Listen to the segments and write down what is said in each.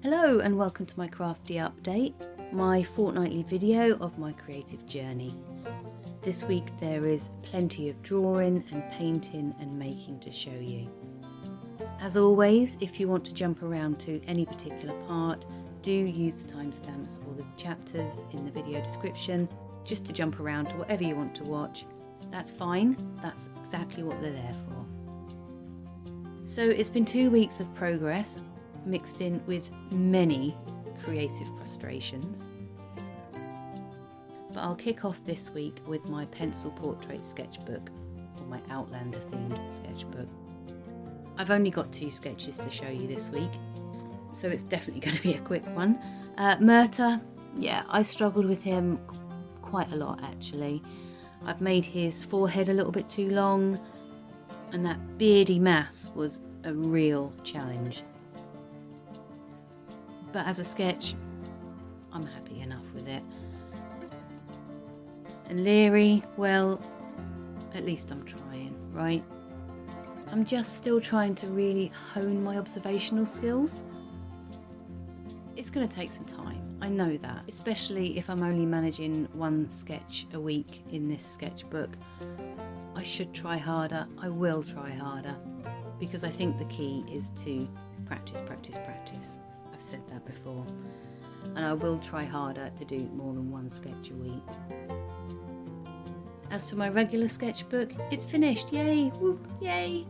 Hello and welcome to my crafty update, my fortnightly video of my creative journey. This week there is plenty of drawing and painting and making to show you. As always, if you want to jump around to any particular part, do use the timestamps or the chapters in the video description just to jump around to whatever you want to watch. That's fine, that's exactly what they're there for. So it's been 2 weeks of progress, mixed in with many creative frustrations. But I'll kick off this week with my pencil portrait sketchbook, or my Outlander themed sketchbook. I've only got 2 sketches to show you this week, so it's definitely going to be a quick one. Murtagh, yeah, I struggled with him quite a lot actually. I've made his forehead a little bit too long, and that beardy mass was a real challenge. But as a sketch, I'm happy enough with it. And Laoghaire, well, at least I'm trying, right? I'm just still trying to really hone my observational skills. It's going to take some time, I know that, especially if I'm only managing 1 sketch a week in this sketchbook. I should try harder, I will try harder, because I think the key is to practice. I've said that before, and I will try harder to do more than 1 sketch a week. As for my regular sketchbook, it's finished, yay, whoop, yay!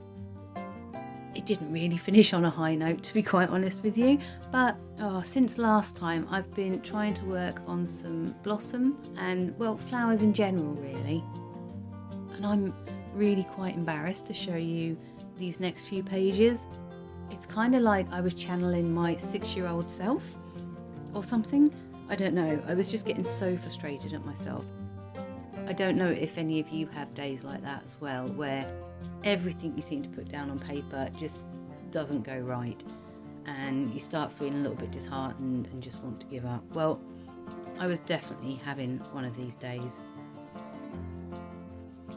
It didn't really finish on a high note, to be quite honest with you, but since last time I've been trying to work on some blossom and, well, flowers in general really. And I'm really quite embarrassed to show you these next few pages. It's kind of like I was channeling my 6-year-old self or something. I don't know, I was just getting so frustrated at myself. I don't know if any of you have days like that as well, where everything you seem to put down on paper just doesn't go right and you start feeling a little bit disheartened and just want to give up. Well, I was definitely having one of these days.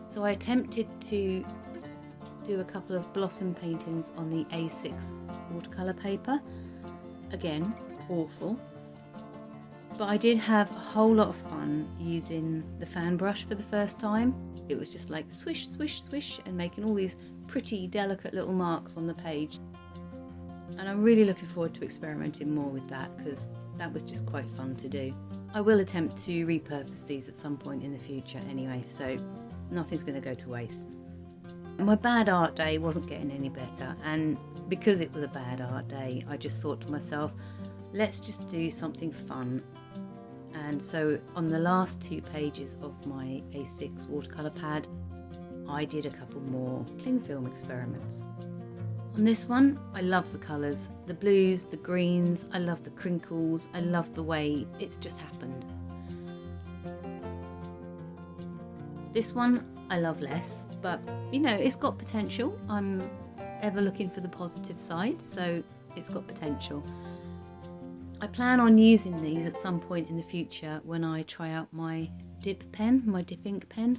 So I attempted to do a couple of blossom paintings on the A6 watercolour paper. Again, awful. But I did have a whole lot of fun using the fan brush for the first time. It was just like swish, swish, swish, and making all these pretty delicate little marks on the page. And I'm really looking forward to experimenting more with that, because that was just quite fun to do. I will attempt to repurpose these at some point in the future anyway, so nothing's going to go to waste. My bad art day wasn't getting any better, and because it was a bad art day, I just thought to myself, let's just do something fun. And so on the last 2 pages of my A6 watercolour pad, I did a couple more cling film experiments. On this one, I love the colours, the blues, the greens, I love the crinkles, I love the way it's just happened. This one I love less, but you know, it's got potential. I'm ever looking for the positive side, so it's got potential. I plan on using these at some point in the future when I try out my dip pen, my dip ink pen.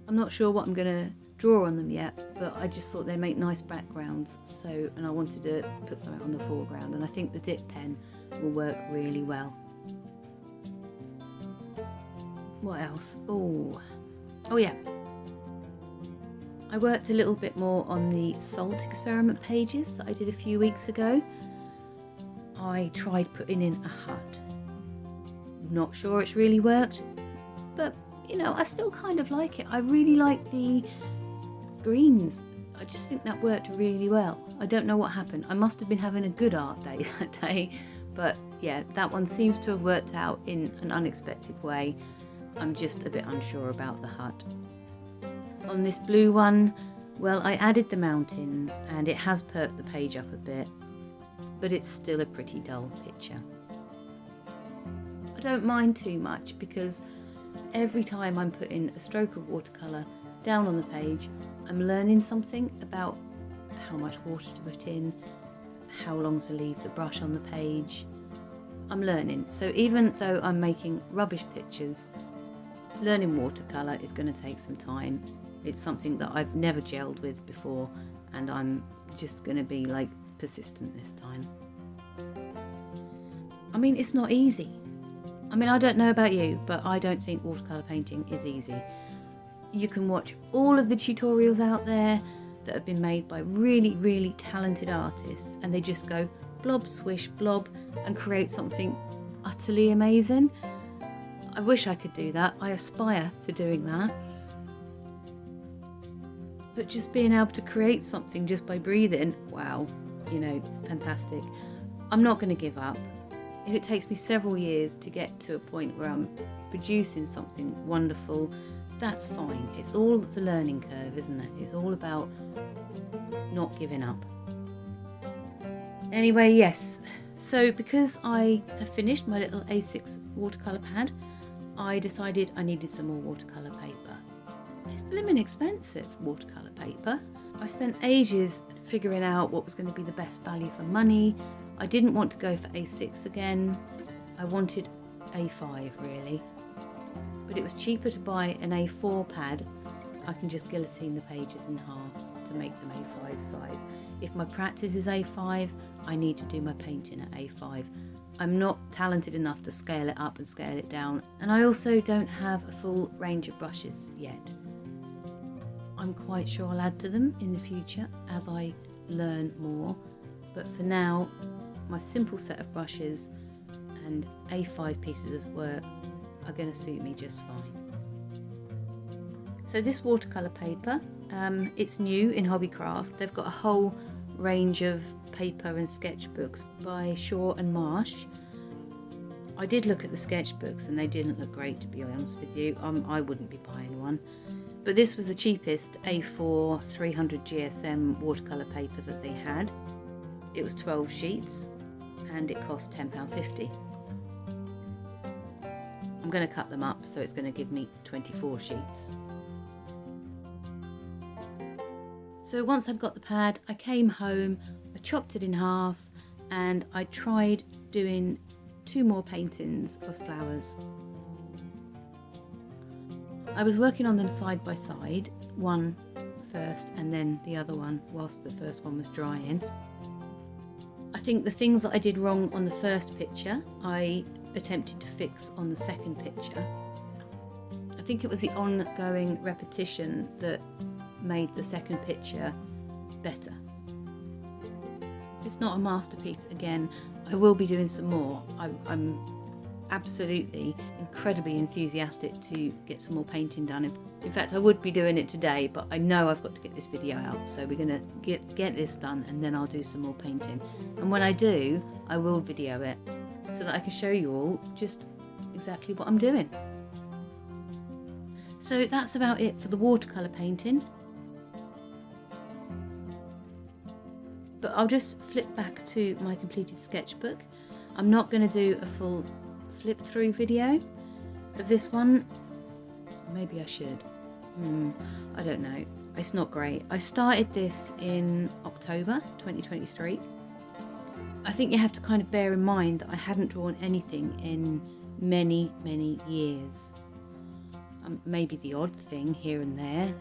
I'm not sure what I'm going to draw on them yet, but I just thought they make nice backgrounds, and I wanted to put something on the foreground, and I think the dip pen will work really well. What else? Oh yeah. I worked a little bit more on the salt experiment pages that I did a few weeks ago. I tried putting in a hut. Not sure it's really worked, but you know, I still kind of like it. I really like the greens. I just think that worked really well. I don't know what happened. I must have been having a good art day that day, but yeah, that one seems to have worked out in an unexpected way. I'm just a bit unsure about the hut. On this blue one, well, I added the mountains and it has perked the page up a bit, but it's still a pretty dull picture. I don't mind too much, because every time I'm putting a stroke of watercolour down on the page, I'm learning something about how much water to put in, how long to leave the brush on the page. I'm learning, so even though I'm making rubbish pictures, learning watercolour is going to take some time. It's something that I've never gelled with before, and I'm just going to be like persistent this time. I mean, it's not easy. I mean, I don't know about you, but I don't think watercolour painting is easy. You can watch all of the tutorials out there that have been made by really, really talented artists, and they just go blob, swish, blob, and create something utterly amazing. I wish I could do that. I aspire to doing that. But just being able to create something just by breathing, wow, you know, fantastic. I'm not going to give up. If it takes me several years to get to a point where I'm producing something wonderful, that's fine. It's all the learning curve, isn't it? It's all about not giving up. Anyway, yes. So because I have finished my little A6 watercolour pad, I decided I needed some more watercolour paper. It's blimmin' expensive, watercolour paper. I spent ages figuring out what was going to be the best value for money. I didn't want to go for A6 again. I wanted A5 really. But it was cheaper to buy an A4 pad. I can just guillotine the pages in half to make them A5 size. If my practice is A5, I need to do my painting at A5. I'm not talented enough to scale it up and scale it down, and I also don't have a full range of brushes yet. I'm quite sure I'll add to them in the future as I learn more, but for now my simple set of brushes and A5 pieces of work are going to suit me just fine. So this watercolour paper, it's new in Hobbycraft. They've got a whole range of paper and sketchbooks by Shaw and Marsh. I did look at the sketchbooks and they didn't look great, to be honest with you. I wouldn't be buying one. But this was the cheapest A4 300 GSM watercolour paper that they had. It was 12 sheets and it cost £10.50. I'm going to cut them up, so it's going to give me 24 sheets. So once I'd got the pad, I came home, I chopped it in half, and I tried doing 2 more paintings of flowers. I was working on them side by side, one first and then the other one whilst the first one was drying. I think the things that I did wrong on the first picture, I attempted to fix on the second picture. I think it was the ongoing repetition that made the second picture better. It's not a masterpiece again. I will be doing some more. I'm absolutely incredibly enthusiastic to get some more painting done. In fact, I would be doing it today, but I know I've got to get this video out, so we're going to get this done and then I'll do some more painting. And when I do, I will video it so that I can show you all just exactly what I'm doing. So that's about it for the watercolour painting. But I'll just flip back to my completed sketchbook. I'm not going to do a full flip through video of this one. Maybe I should. I don't know. It's not great. I started this in October 2023. I think you have to kind of bear in mind that I hadn't drawn anything in many, many years. Maybe the odd thing here and there,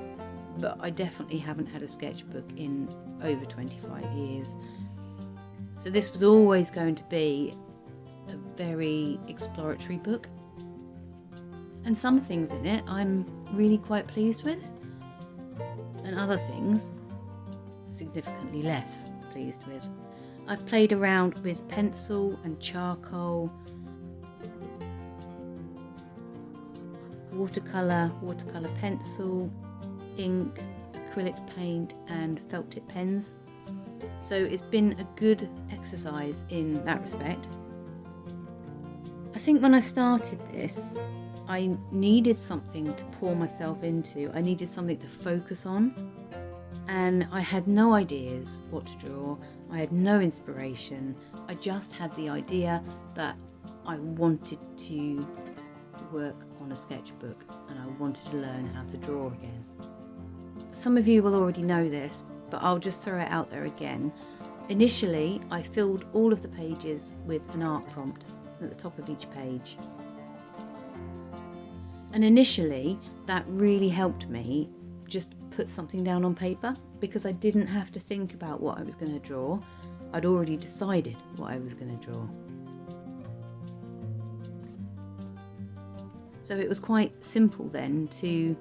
but I definitely haven't had a sketchbook in over 25 years. So this was always going to be a very exploratory book. And some things in it I'm really quite pleased with, and other things significantly less pleased with. I've played around with pencil and charcoal, watercolour pencil, ink, acrylic paint and felt tip pens. So it's been a good exercise in that respect. I think when I started this, I needed something to pour myself into. I needed something to focus on, and I had no ideas what to draw. I had no inspiration. I just had the idea that I wanted to work on a sketchbook and I wanted to learn how to draw again. Some of you will already know this, but I'll just throw it out there again. Initially, I filled all of the pages with an art prompt at the top of each page. And initially, that really helped me just put something down on paper, because I didn't have to think about what I was going to draw. I'd already decided what I was going to draw. So it was quite simple then to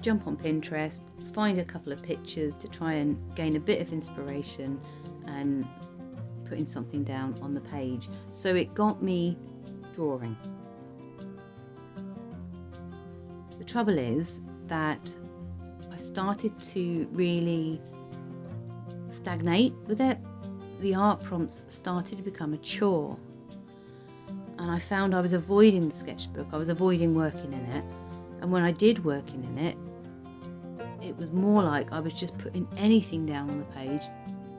jump on Pinterest, find a couple of pictures to try and gain a bit of inspiration and putting something down on the page. So it got me drawing. The trouble is that I started to really stagnate with it. The art prompts started to become a chore, and I found I was avoiding the sketchbook. I was avoiding working in it, and when I did working in it, it was more like I was just putting anything down on the page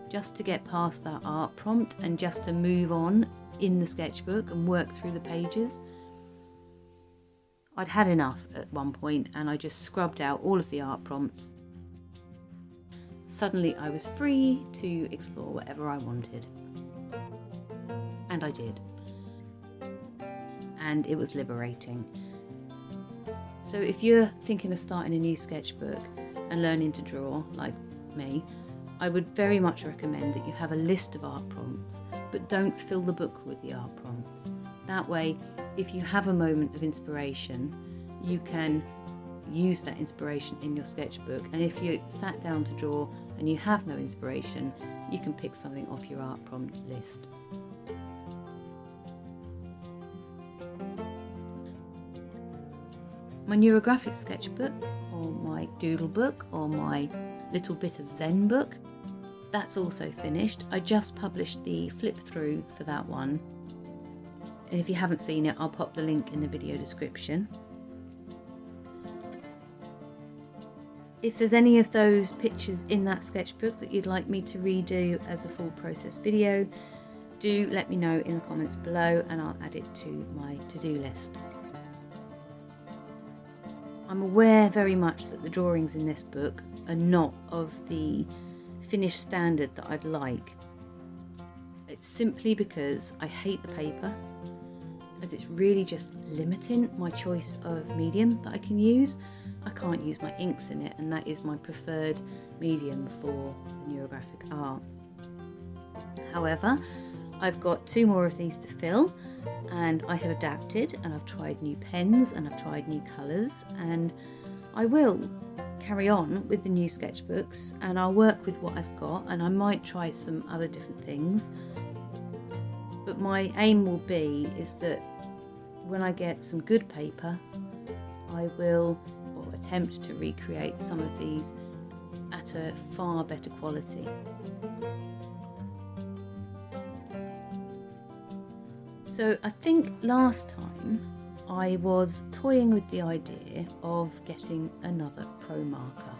just to get past that art prompt and just to move on in the sketchbook and work through the pages. I'd had enough at one point and I just scrubbed out all of the art prompts. Suddenly I was free to explore whatever I wanted. And I did. And it was liberating. So if you're thinking of starting a new sketchbook and learning to draw, like me, I would very much recommend that you have a list of art prompts, but don't fill the book with the art prompts. That way, if you have a moment of inspiration, you can use that inspiration in your sketchbook, and if you sat down to draw and you have no inspiration, you can pick something off your art prompt list. My Neurographic sketchbook, or my Doodle book, or my little bit of Zen book, that's also finished. I just published the flip through for that one, and if you haven't seen it, I'll pop the link in the video description. If there's any of those pictures in that sketchbook that you'd like me to redo as a full process video, do let me know in the comments below and I'll add it to my to-do list. I'm aware very much that the drawings in this book are not of the finished standard that I'd like. It's simply because I hate the paper, as it's really just limiting my choice of medium that I can use. I can't use my inks in it, and that is my preferred medium for the Neurographic art. However, I've got 2 more of these to fill, and I have adapted and I've tried new pens and I've tried new colours, and I will carry on with the new sketchbooks and I'll work with what I've got, and I might try some other different things. But my aim will be is that when I get some good paper, I will attempt to recreate some of these at a far better quality. So I think last time I was toying with the idea of getting another pro marker.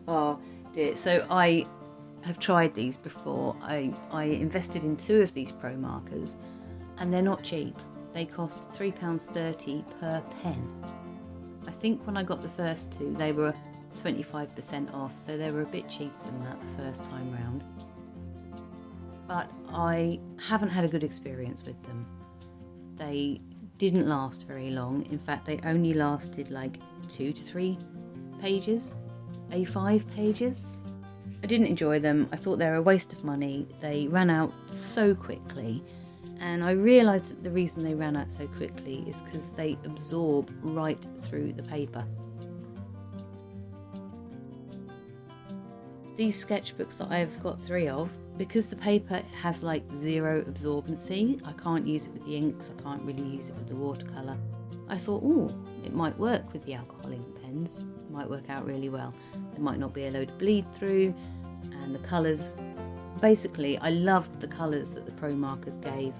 Oh dear. So I have tried these before. I invested in 2 of these pro markers and they're not cheap. They cost £3.30 per pen. I think when I got the first 2 they were 25% off, so they were a bit cheaper than that the first time round. But I haven't had a good experience with them. They didn't last very long. In fact, they only lasted like 2 to 3 pages, A5 pages. I didn't enjoy them. I thought they were a waste of money. They ran out so quickly, and I realised that the reason they ran out so quickly is because they absorb right through the paper. These sketchbooks that I've got 3 of, because the paper has like 0 absorbency, I can't use it with the inks, I can't really use it with the watercolour. I thought, oh, it might work with the alcohol ink pens, it might work out really well. There might not be a load of bleed through, and the colours, basically I loved the colours that the pro markers gave.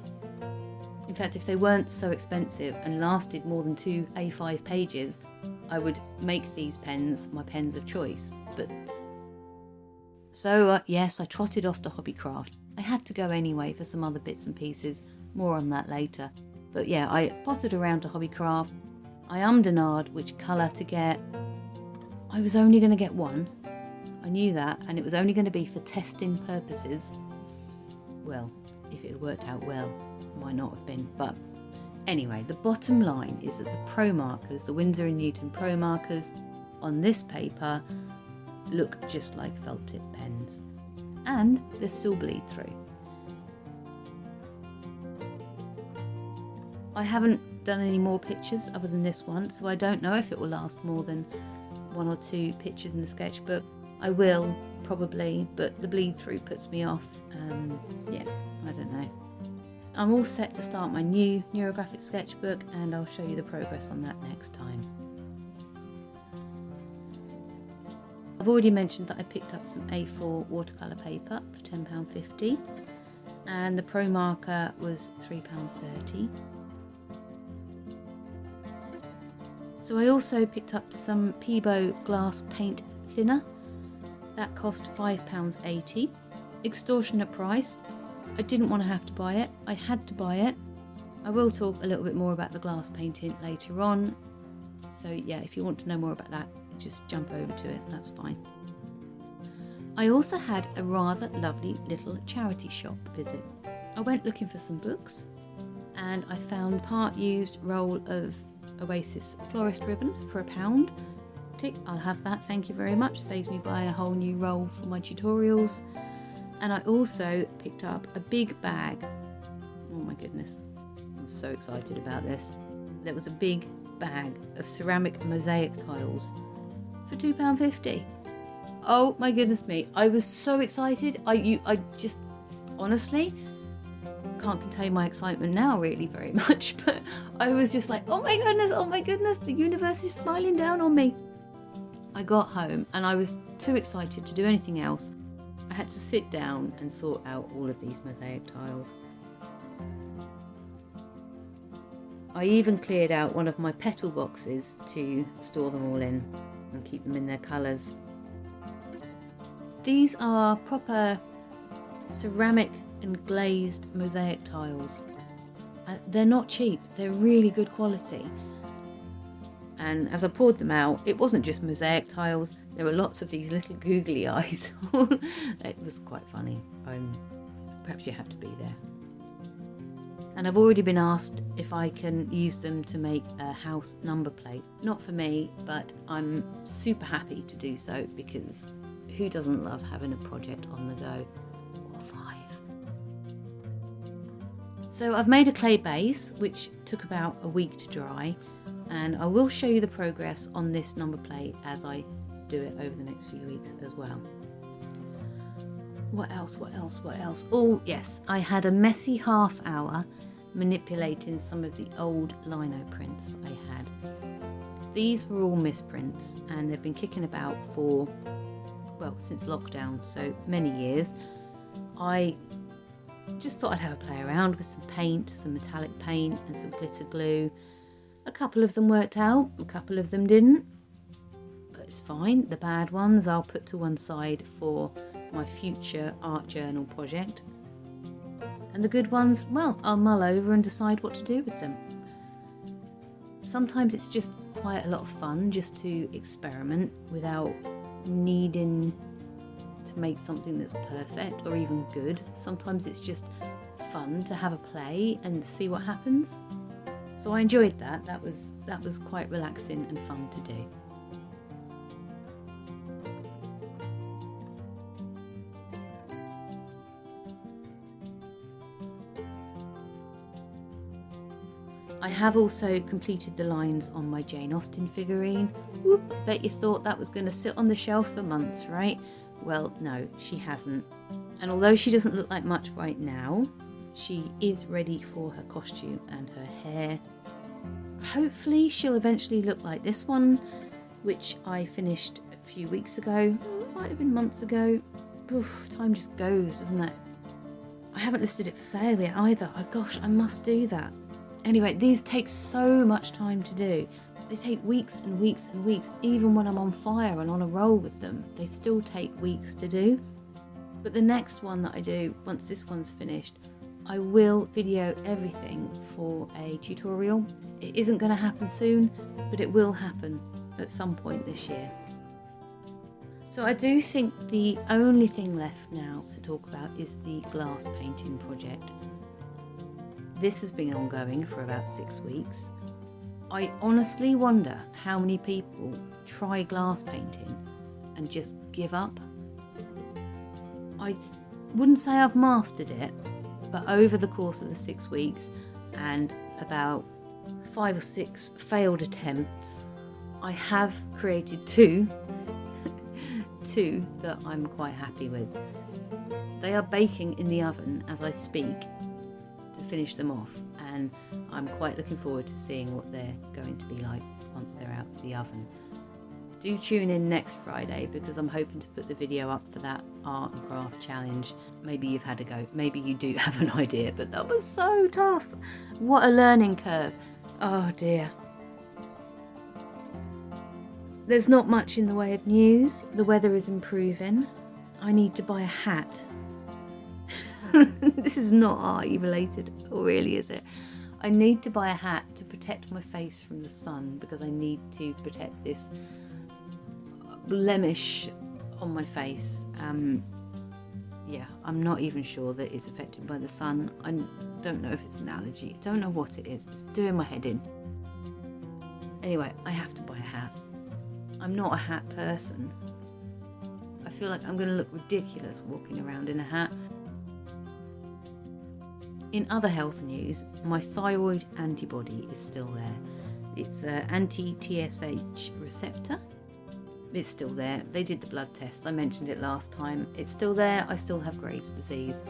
In fact, if they weren't so expensive and lasted more than 2 A5 pages, I would make these pens my pens of choice. But So yes, I trotted off to Hobbycraft. I had to go anyway for some other bits and pieces, more on that later. But yeah, I pottered around to Hobbycraft. I ummed and ahed which colour to get. I was only going to get 1. I knew that, and it was only going to be for testing purposes. Well, if it had worked out well, it might not have been. But anyway, the bottom line is that the pro markers, the Winsor & Newton pro markers on this paper, look just like felt tip pens, and they still bleed through. I haven't done any more pictures other than this one, so I don't know if it will last more than 1 or 2 pictures in the sketchbook. I will, probably, but the bleed through puts me off. Yeah, I don't know. I'm all set to start my new Neurographic sketchbook, and I'll show you the progress on that next time. I've already mentioned that I picked up some A4 watercolour paper for £10.50, and the Pro marker was £3.30. So I also picked up some Peebo glass paint thinner. That cost £5.80, extortionate price. I didn't want to have to buy it, I had to buy it. I will talk a little bit more about the glass painting later on, so yeah, if you want to know more about that, just jump over to it, that's fine. I also had a rather lovely little charity shop visit. I went looking for some books, and I found a part used roll of Oasis florist ribbon for £1. Tick, I'll have that, thank you very much, saves me buying a whole new roll for my tutorials. And I also picked up a big bag. Oh my goodness, I'm so excited about this. There was a big bag of ceramic mosaic tiles for £2.50. Oh my goodness me, I was so excited. I just honestly can't contain my excitement now really very much, but I was just like, oh my goodness, the universe is smiling down on me. I got home and I was too excited to do anything else. I had to sit down and sort out all of these mosaic tiles. I even cleared out one of my petal boxes to store them all in and keep them in their colours. These are proper ceramic and glazed mosaic tiles. They're not cheap, they're really good quality. And as I poured them out, it wasn't just mosaic tiles, there were lots of these little googly eyes. It was quite funny. Perhaps you have to be there. And I've already been asked if I can use them to make a house number plate. Not for me, but I'm super happy to do so, because who doesn't love having a project on the go? Or 5. So I've made a clay base, which took about a week to dry. And I will show you the progress on this number plate as I do it over the next few weeks as well. What else? Oh yes, I had a messy half hour manipulating some of the old Lino prints I had. These were all misprints, and they've been kicking about for, well, since lockdown, so many years. I just thought I'd have a play around with some paint, some metallic paint and some glitter glue. A couple of them worked out, a couple of them didn't, but it's fine. The bad ones I'll put to one side for my future art journal project. And the good ones, well, I'll mull over and decide what to do with them. Sometimes it's just quite a lot of fun just to experiment without needing to make something that's perfect or even good. Sometimes it's just fun to have a play and see what happens. So I enjoyed that. That was quite relaxing and fun to do. I have also completed the lines on my Jane Austen figurine. Whoop, bet you thought that was going to sit on the shelf for months, right? Well, no, she hasn't. And although she doesn't look like much right now, she is ready for her costume and her hair. Hopefully she'll eventually look like this one, which I finished a few weeks ago. Might have been months ago. Oof, time just goes, doesn't it? I haven't listed it for sale yet either. Oh gosh, I must do that. Anyway, these take so much time to do. They take weeks and weeks and weeks. Even when I'm on fire and on a roll with them, they still take weeks to do. But the next one that I do, once this one's finished, I will video everything for a tutorial. It isn't going to happen soon, but it will happen at some point this year. So I do think the only thing left now to talk about is the glass painting project. This has been ongoing for about 6 weeks. I honestly wonder how many people try glass painting and just give up. I wouldn't say I've mastered it, but over the course of the 6 weeks and about 5 or 6 failed attempts. I have created 2 that I'm quite happy with. They are baking in the oven as I speak to finish them off, and I'm quite looking forward to seeing what they're going to be like once they're out of the oven. Do tune in next Friday because I'm hoping to put the video up for that art and craft challenge. Maybe you've had a go, maybe you do have an idea, but that was so tough. What a learning curve. Oh dear. There's not much in the way of news. The weather is improving. I need to buy a hat. This is not arty related, or really is it? I need to buy a hat to protect my face from the sun because I need to protect this blemish on my face. Yeah, I'm not even sure that it's affected by the sun. I don't know if it's an allergy. I don't know what it is. It's doing my head in. Anyway, I have to buy a hat. I'm not a hat person. I feel like I'm going to look ridiculous walking around in a hat. In other health news, my thyroid antibody is still there. It's an anti-TSH receptor. It's still there. They did the blood tests. I mentioned it last time. It's still there. I still have Graves' disease.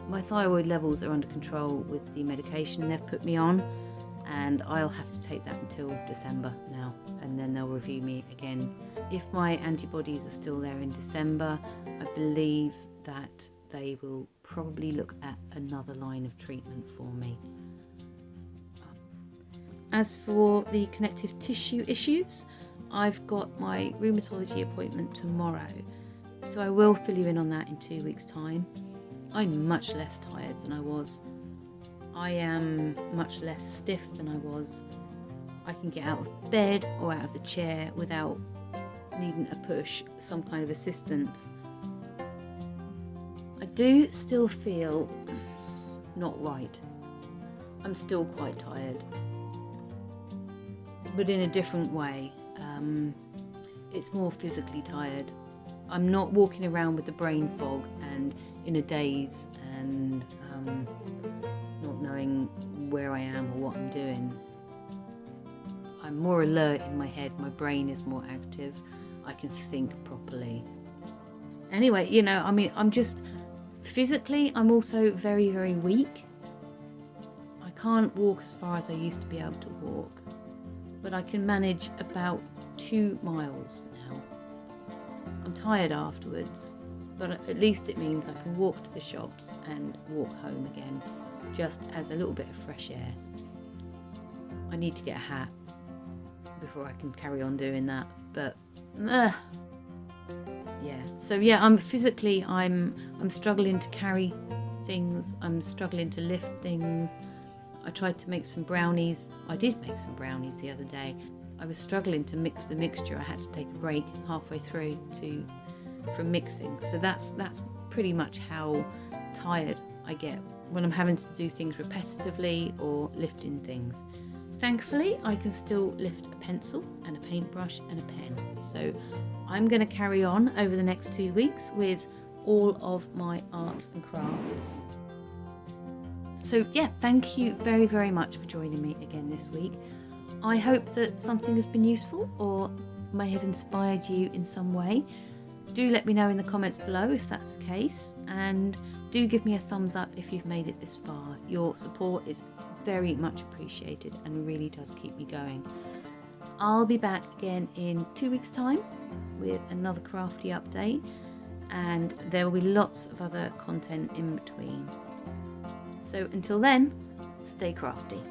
My thyroid levels are under control with the medication they've put me on, and I'll have to take that until December now, and then they'll review me again. If my antibodies are still there in December, I believe that they will probably look at another line of treatment for me. As for the connective tissue issues, I've got my rheumatology appointment tomorrow, so I will fill you in on that in 2 weeks' time. I'm much less tired than I was. I am much less stiff than I was. I can get out of bed or out of the chair without needing a push, some kind of assistance. I do still feel not right. I'm still quite tired, but in a different way. It's more physically tired. I'm not walking around with the brain fog and in a daze and not knowing where I am or what I'm doing. I'm more alert in my head. My brain is more active. I can think properly. Anyway, I'm just physically, I'm also very, very weak. I can't walk as far as I used to be able to walk, but I can manage about 2 miles now. I'm tired afterwards, but at least it means I can walk to the shops and walk home again, just as a little bit of fresh air. I need to get a hat before I can carry on doing that, but I'm physically I'm struggling to carry things. I'm struggling to lift things. I tried to make some brownies. I did make some brownies the other day. I was struggling to mix the mixture. I had to take a break halfway through from mixing. So that's pretty much how tired I get when I'm having to do things repetitively or lifting things. Thankfully, I can still lift a pencil and a paintbrush and a pen. So I'm going to carry on over the next 2 weeks with all of my arts and crafts. So yeah, thank you very, very much for joining me again this week. I hope that something has been useful or may have inspired you in some way. Do let me know in the comments below if that's the case, and do give me a thumbs up if you've made it this far. Your support is very much appreciated and really does keep me going. I'll be back again in 2 weeks' time with another crafty update, and there will be lots of other content in between. So until then, stay crafty.